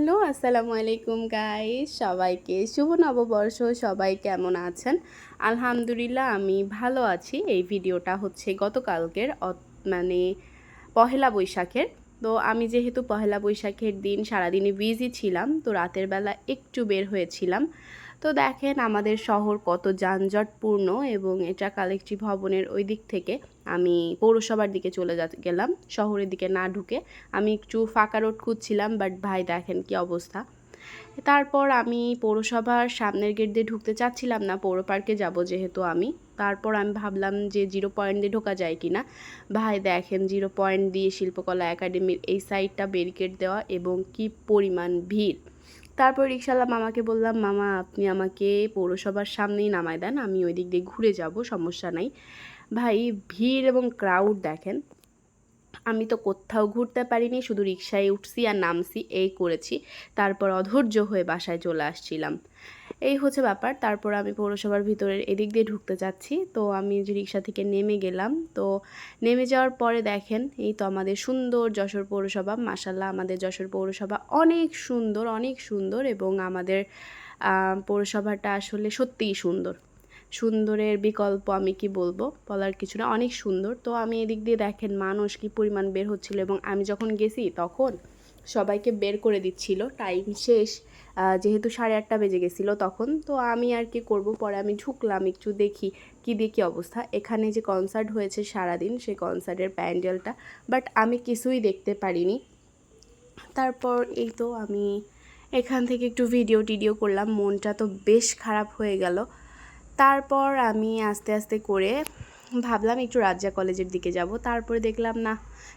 Hello, আসসালামু আলাইকুম guys, সবাইকে শুভ নববর্ষ। সবাই কেমন আছেন? আলহামদুলিল্লাহ আমি ভালো আছি। এই ভিডিওটা হচ্ছে গতকালকের মানে পহেলা বৈশাখের। তো আমি যেহেতু পহেলা বৈশাখের দিন সারাদিনই বিজি ছিলাম, তো রাতের বেলা একটু বের হয়েছিলাম। তো দেখেন আমাদের শহর কত যানজটপূর্ণ, এবং এটা কালেক্ট্রি ভবনের ওই দিক থেকে আমি পৌরসভার দিকে চলে গেলাম, শহরের দিকে না ঢুকে। আমি একটু ফাঁকা রোড খুঁজছিলাম, বাট ভাই দেখেন কি অবস্থা। তারপর আমি পৌরসভার সামনের গেট দিয়ে ঢুকতে চাচ্ছিলাম না, পৌর পার্কে যাব যেহেতু আমি। তারপর আমি ভাবলাম যে 0 পয়েন্ট দিয়ে ঢোকা যায় কি না। ভাই দেখেন 0 পয়েন্ট দিয়ে শিল্পকলা একাডেমির এই সাইডটা ব্যারিকেড দেওয়া, এবং কি পরিমাণ ভিড়। তারপর রিক্সাওয়ালা মামাকে বললাম, মামা আপনি আমাকে পৌরসভার সামনেই নামায় দেন, আমি ওই দিক দিয়ে ঘুরে যাব, সমস্যা নাই। ভাই ভিড় এবং ক্রাউড দেখেন। আমি তো কোথাও ঘুরতে পারিনি, শুধু রিক্সায় উঠছি আর নামছি, এই করেছি। তারপর অধৈর্য হয়ে বাসায় চলে আসছিলাম। এই হচ্ছে ব্যাপার। তারপর আমি পৌরসভার ভিতরের এদিক দিয়ে ঢুকতে চাচ্ছি, তো আমি যে রিক্সা থেকে নেমে গেলাম। তো নেমে যাওয়ার পরে দেখেন এই তো আমাদের সুন্দর যশোর পৌরসভা। মাশাআল্লাহ আমাদের যশোর পৌরসভা অনেক সুন্দর, অনেক সুন্দর, এবং আমাদের পৌরসভাটা আসলে সত্যিই সুন্দর। সুন্দরের বিকল্প আমি কি বলবো, বলার কিছু না, অনেক সুন্দর। তো আমি এদিক দিয়ে দেখেন মানুষ কি পরিমাণ বের হচ্ছিল, এবং আমি যখন গেছি তখন সবাইকে বের করে দিচ্ছিল, টাইম শেষ। যেহেতু 8:30 বেজে গেছিলো তখন। তো আমি আর কি করব, পরে আমি ঢুকলাম একটু দেখি কি দিয়ে কী অবস্থা। এখানে যে কনসার্ট হয়েছে সারাদিন, সেই কনসার্টের প্যান্ডেলটা, বাট আমি কিছুই দেখতে পারিনি। তারপর এই তো আমি এখান থেকে একটু ভিডিও টিডিও করলাম, মনটা তো বেশ খারাপ হয়ে গেল। তারপর আমি আস্তে আস্তে করে ভাবলাম একটু রাজ্জাক কলেজের দিকে যাব। তারপরে দেখলাম না,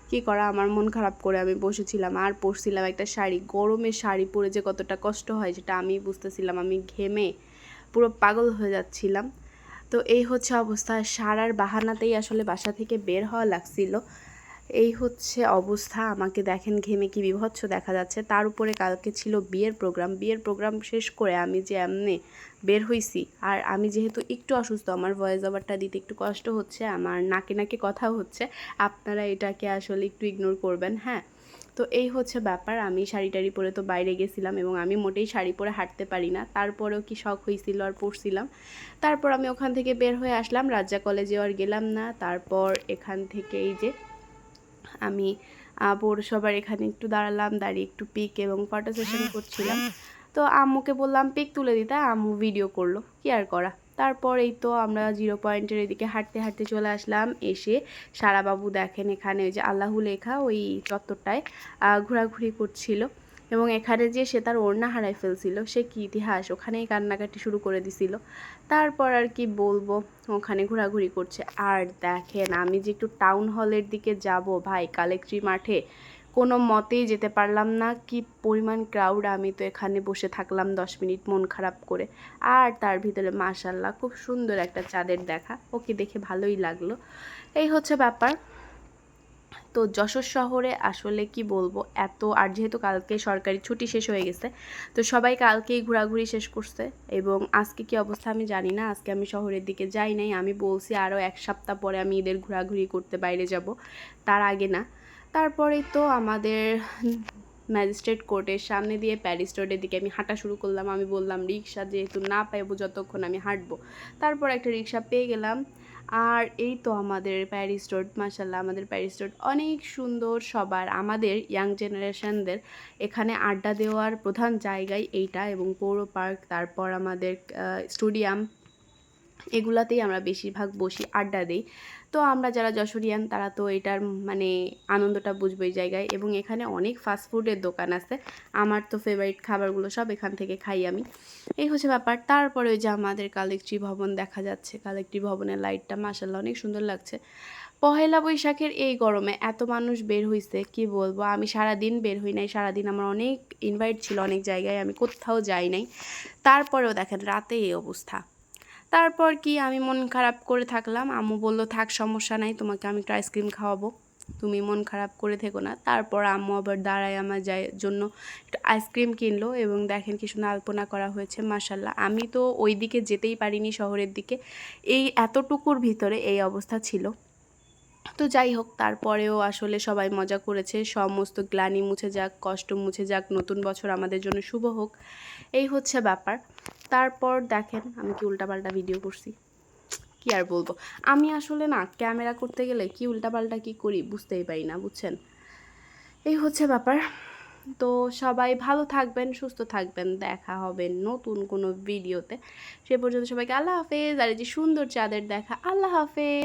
কি করা, আমার মন খারাপ করে আমি বসেছিলাম আর পরছিলাম একটা শাড়ি। গরমে শাড়ি পরে যে কতটা কষ্ট হয় সেটা আমি বুঝতেছিলাম। আমি ঘেমে পুরো পাগল হয়ে যাচ্ছিলাম। তো এই হচ্ছে অবস্থা, সারার বাহানাতেই আসলে বাসা থেকে বের হওয়া লাগছিল। এই হচ্ছে অবস্থা। আমাকে দেখেন ঘেমে কি বিভৎস দেখা যাচ্ছে। তার উপরে কালকে ছিল বিয়ের প্রোগ্রাম। বিয়ের প্রোগ্রাম শেষ করে আমি যে এমনি বের হইছি, আর আমি যেহেতু একটু অসুস্থ, আমার ভয়েস ওভারটা দিতে একটু কষ্ট হচ্ছে, আমার নাকে নাকে কথা হচ্ছে, আপনারা এটাকে আসলে একটু ইগনোর করবেন, হ্যাঁ। তো এই হচ্ছে ব্যাপার। আমি শাড়ি টাড়ি পরে তো বাইরে গেছিলাম, এবং আমি মোটেই শাড়ি পরে হাঁটতে পারি না, তারপরেও কি শখ হয়েছিল আর পরছিলাম। তারপর আমি ওখান থেকে বের হয়ে আসলাম, রাজ্জাক কলেজে আর গেলাম না। তারপর এখান থেকে এই যে আমি পৌরসভার এখানে একটু দাঁড়ালাম, দাঁড়িয়ে একটু পিক এবং ফটো সেশন করছিলাম। তো আম্মুকে বললাম পিক তুলে দিতে, আম্মু ভিডিও করলো, কি আর করা। তারপর এই তো আমরা 0 পয়েন্টের এদিকে হাঁটতে হাঁটতে চলে আসলাম। এসে সারাবাবু দেখেন এখানে ওই যে আল্লাহু লেখা ওই চত্বরটায় ঘোরাঘুরি করছিল, এবং এখানে যে সে তার ওড়না হারাই ফেলছিল, সে কি ইতিহাস, ওখানেই কান্নাকাটি শুরু করে দিছিল। তারপর আর কি বলবো, ওখানে ঘোরাঘুরি করছে। আর দেখেন আমি যে একটু টাউন হলের দিকে যাব, ভাই কালেক্ট্রি মাঠে কোনো মতেই যেতে পারলাম না, কি পরিমাণ ক্রাউড। আমি তো এখানে বসে থাকলাম 10 মিনিট মন খারাপ করে। আর তার ভিতরে মাশাআল্লাহ খুব সুন্দর একটা চাঁদের দেখা, ওকে দেখে ভালোই লাগলো। এই হচ্ছে ব্যাপার। তো যশোর শহরে আসলে কি বলবো, এত, আর যেহেতু কালকে সরকারি ছুটি শেষ হয়ে গেছে, তো সবাই কালকেই ঘোরাঘুরি শেষ করছে, এবং আজকে কি অবস্থা আমি জানি না। আজকে আমি শহরের দিকে যাই নাই, আমি বলছি আরও 1 সপ্তাহ পরে আমি ঈদের ঘোরাঘুরি করতে বাইরে যাব, তার আগে না। তারপরে তো আমাদের ম্যাজিস্ট্রেট কোর্টের সামনে দিয়ে প্যারিস রোডের দিকে আমি হাঁটা শুরু করলাম। আমি বললাম রিক্সা যেহেতু না পাইবো যতক্ষণ আমি হাঁটবো। তারপর একটা রিক্সা পেয়ে গেলাম। আর এই তো আমাদের প্যারিস রোড, মাশাআল্লাহ আমাদের প্যারিস রোড অনেক সুন্দর। সবার, আমাদের ইয়াং জেনারেশনদের এখানে আড্ডা দেওয়ার প্রধান জায়গায় এইটা, এবং পৌর পার্ক, তারপর আমাদের স্টেডিয়াম, এগুলাতেই আমরা বেশিরভাগ বসি, আড্ডা দিই। তো আমরা যারা যশোরিয়ান তারা তো এটার মানে আনন্দটা বুঝবো এই জায়গায়। এবং এখানে অনেক ফাস্টফুডের দোকান আছে, আমার তো ফেভারিট খাবারগুলো সব এখান থেকে খাই আমি। এই হচ্ছে ব্যাপার। তারপরে ওই যে আমাদের কালেক্ট্রি ভবন দেখা যাচ্ছে, কালেক্ট্রি ভবনের লাইটটা মাশাআল্লাহ অনেক সুন্দর লাগছে। পহেলা বৈশাখের এই গরমে এত মানুষ বের হইছে, কি বলবো। আমি সারাদিন বের হই নাই, সারাদিন আমার অনেক ইনভাইট ছিল অনেক জায়গায়, আমি কোথাও যাই নাই। তারপরেও দেখেন রাতে এই অবস্থা। তারপর কি আমি মন খারাপ করে থাকলাম। আম্মু বলল থাক সমস্যা নাই, তোমাকে আমি একটু আইসক্রিম খাওয়াবো, তুমি মন খারাপ করে থেকো না। তারপর আম্মু আবার দাঁড়ায় আমার জন্য একটু আইসক্রিম কিনলো, এবং দেখেন কি সুন্দর আলপনা করা হয়েছে মাশাআল্লাহ। আমি তো ওই দিকে যেতেই পারিনি, শহরের দিকে, এই এতটুকুর ভিতরে এই অবস্থা ছিল। তো যাই হোক, তারপরেও আসলে সবাই মজা করেছে, সমস্ত গ্লানি মুছে যাক, কষ্ট মুছে যাক, নতুন বছর আমাদের জন্য শুভ হোক, এই হচ্ছে ব্যাপার। তারপর দেখেন আমি কি উল্টাপাল্টা ভিডিও করছি, কি আর বলবো। আমি আসলে না ক্যামেরা করতে গেলে কি উল্টাপাল্টা কি করি বুঝতেই পারি না, বুঝছেন। এই হচ্ছে ব্যাপার। তো সবাই ভালো থাকবেন, সুস্থ থাকবেন, দেখা হবে নতুন কোনো ভিডিওতে। সে পর্যন্ত সবাইকে আল্লাহ হাফেজ। আর এই যে সুন্দর চাঁদের দেখা, আল্লাহ হাফেজ।